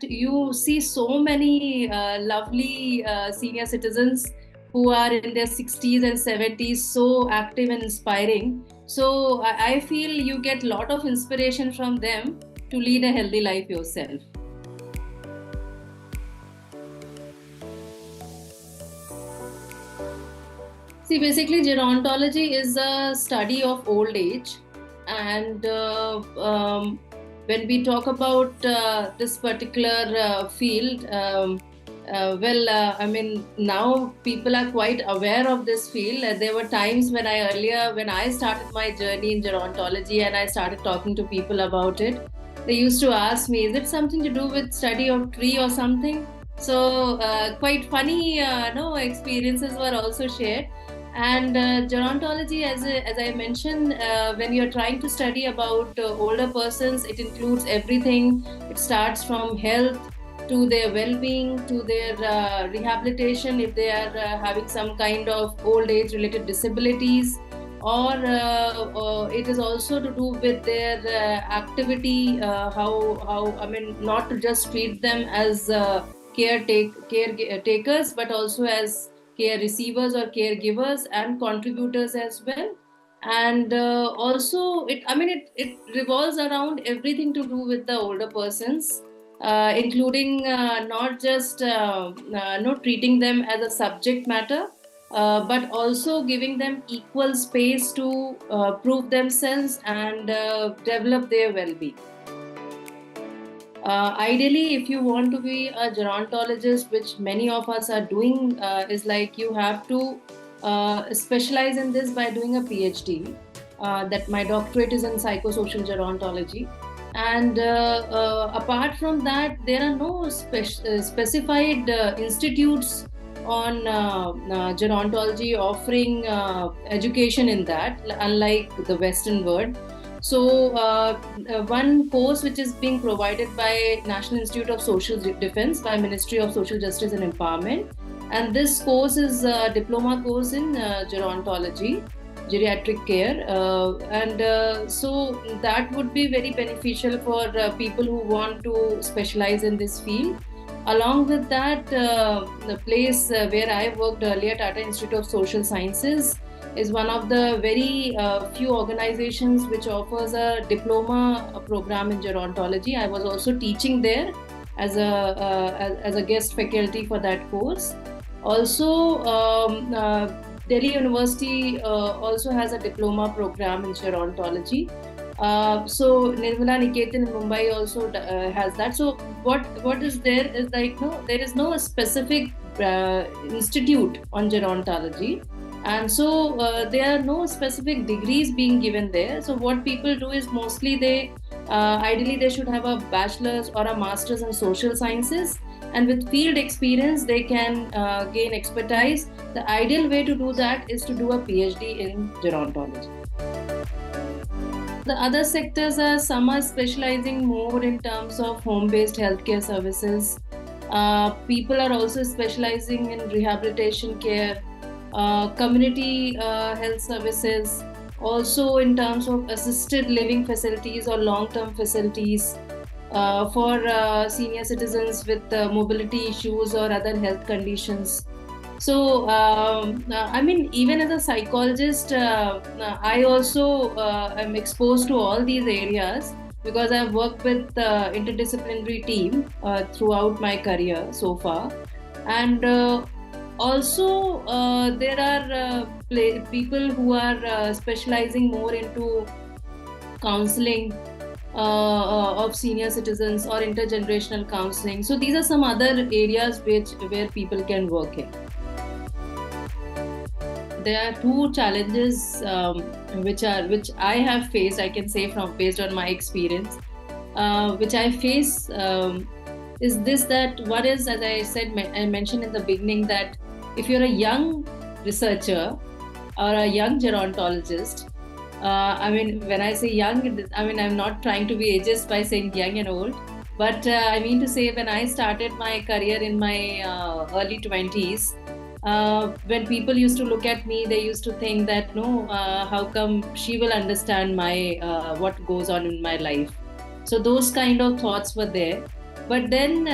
you see so many lovely senior citizens who are in their 60s and 70s, so active and inspiring. So I feel you get a lot of inspiration from them to lead a healthy life yourself. See, basically, gerontology is a study of old age, and when we talk about this particular field, I mean, now people are quite aware of this field. There were times when when I started my journey in gerontology and I started talking to people about it, they used to ask me, "Is it something to do with study of tree or something?" So, quite funny, no experiences were also shared. And gerontology, as I mentioned, when you're trying to study about older persons, it includes everything. It starts from health to their well-being, to their rehabilitation if they are having some kind of old age related disabilities, or it is also to do with their activity, how I mean, not to just treat them as caretakers, but also as care receivers or caregivers and contributors as well. And also it revolves around everything to do with the older persons, including not just not treating them as a subject matter, but also giving them equal space to prove themselves and develop their well-being. Ideally, if you want to be a gerontologist, which many of us are doing, is like you have to specialize in this by doing a PhD. That my doctorate is in psychosocial gerontology. And apart from that, there are no specified institutes on gerontology offering education in that, unlike the Western world. So, one course which is being provided by National Institute of Social Defense by Ministry of Social Justice and Empowerment, and this course is a diploma course in gerontology, geriatric care, and so that would be very beneficial for people who want to specialize in this field. Along with that, the place where I worked earlier, Tata Institute of Social Sciences, is one of the very few organizations which offers a diploma program in gerontology. I was also teaching there as a guest faculty for that course. Also, Delhi University also has a diploma program in gerontology. So Nirmala Niketan in Mumbai also has that. So what is there is like, no, there is no specific institute on gerontology. And so there are no specific degrees being given there. So what people do is mostly ideally they should have a bachelor's or a master's in social sciences, and with field experience they can gain expertise. The ideal way to do that is to do a PhD in gerontology. The other sectors are, some are specializing more in terms of home-based healthcare services. People are also specializing in rehabilitation care, community health services, also in terms of assisted living facilities or long-term facilities for senior citizens with mobility issues or other health conditions. So, I mean, even as a psychologist, I also am exposed to all these areas because I've worked with interdisciplinary team throughout my career so far. And also, there are people who are specializing more into counseling of senior citizens or intergenerational counseling. So these are some other areas where people can work in. There are two challenges which I have faced. I can say from based on my experience, which I face is this: that what is, as I said, I mentioned in the beginning, that if you're a young researcher or a young gerontologist, I mean, when I say young, I mean, I'm not trying to be ageist by saying young and old, but I mean to say, when I started my career in my early 20s, when people used to look at me, they used to think that, no, how come she will understand my what goes on in my life? So those kind of thoughts were there. But then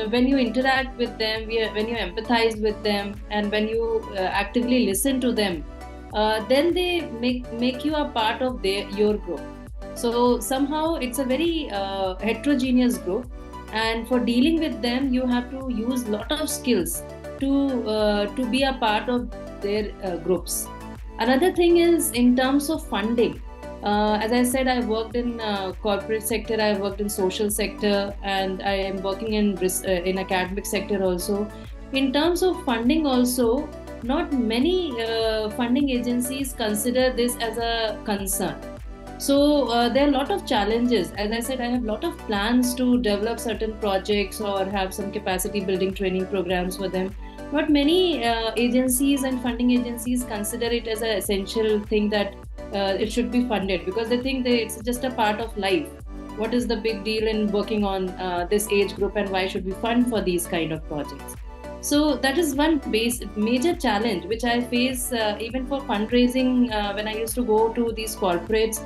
when you interact with them, when you empathize with them, and when you actively listen to them, then they make you a part of your group. So somehow it's a very heterogeneous group, and for dealing with them, you have to use lot of skills to be a part of their groups. Another thing is in terms of funding. As I said, I worked in corporate sector, I worked in social sector, and I am working in academic sector also. In terms of funding also, not many funding agencies consider this as a concern. So there are a lot of challenges. As I said, I have a lot of plans to develop certain projects or have some capacity building training programs for them. Not many agencies and funding agencies consider it as an essential thing that it should be funded, because they think that it's just a part of life. What is the big deal in working on this age group, and why should we fund for these kind of projects? So that is one major challenge which I face even for fundraising when I used to go to these corporates.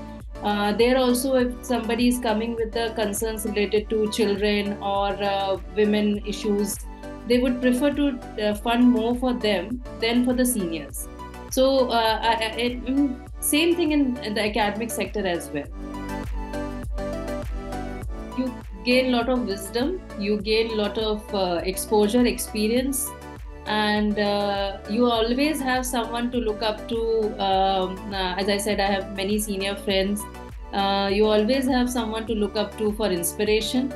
There also, if somebody is coming with the concerns related to children or women issues, they would prefer to fund more for them than for the seniors. So same thing in the academic sector as well. You gain a lot of wisdom, you gain a lot of exposure, experience, and you always have someone to look up to. As I said, I have many senior friends. You always have someone to look up to for inspiration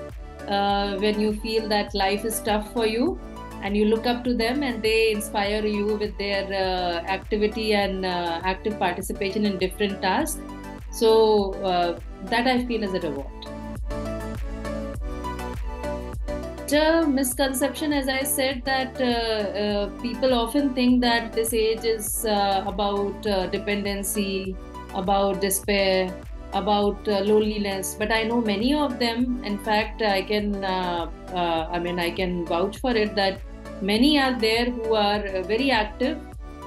when you feel that life is tough for you, and you look up to them and they inspire you with their activity and active participation in different tasks. So that I feel as a reward. The misconception, as I said, that people often think that this age is about dependency, about despair, about loneliness. But I know many of them. In fact, I can vouch for it that many are there who are very active.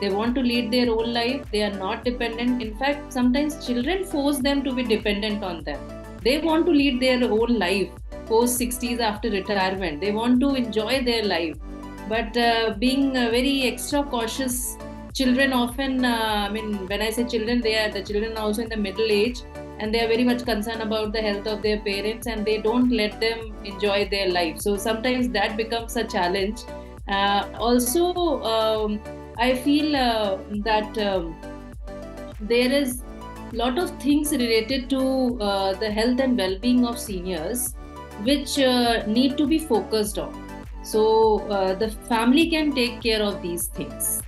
They want to lead their own life. They are not dependent. In fact, sometimes children force them to be dependent on them. They want to lead their own life post 60s after retirement. They want to enjoy their life. But being very extra cautious, children often, when I say children, the children also in the middle age, and they are very much concerned about the health of their parents, and they don't let them enjoy their life. So sometimes that becomes a challenge. I feel that there is a lot of things related to the health and well-being of seniors which need to be focused on. So the family can take care of these things.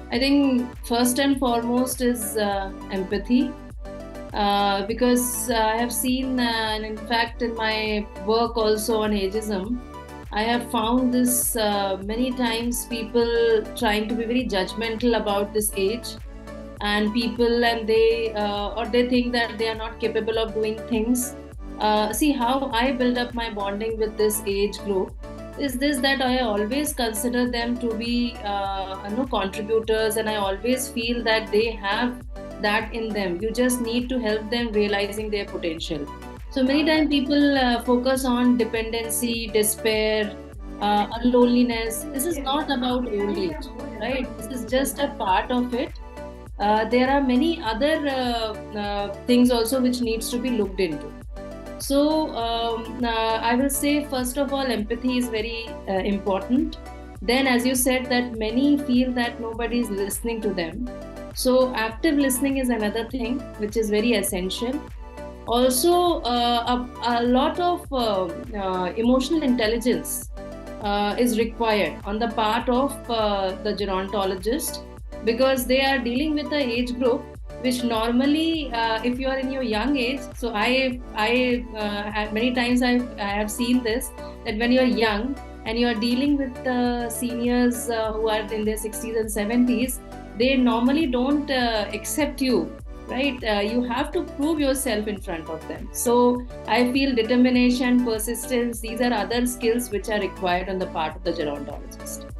I think first and foremost is empathy, because I have seen, and in fact in my work also on ageism, I have found this many times, people trying to be very judgmental about this age, and they think that they are not capable of doing things. See, how I build up my bonding with this age group is this, that I always consider them to be contributors, and I always feel that they have that in them. You just need to help them realizing their potential. So many times people focus on dependency, despair, loneliness. This is not about old age, right? This is just a part of it. There are many other things also which needs to be looked into. So I will say, first of all, empathy is very important. Then, as you said, that many feel that nobody is listening to them. So active listening is another thing which is very essential. Also, a lot of emotional intelligence is required on the part of the gerontologist, because they are dealing with the age group which normally, if you are in your young age, so I many times I have seen this, that when you are young and you are dealing with seniors who are in their 60s and 70s, they normally don't accept you, right? You have to prove yourself in front of them. So I feel determination, persistence, these are other skills which are required on the part of the gerontologist.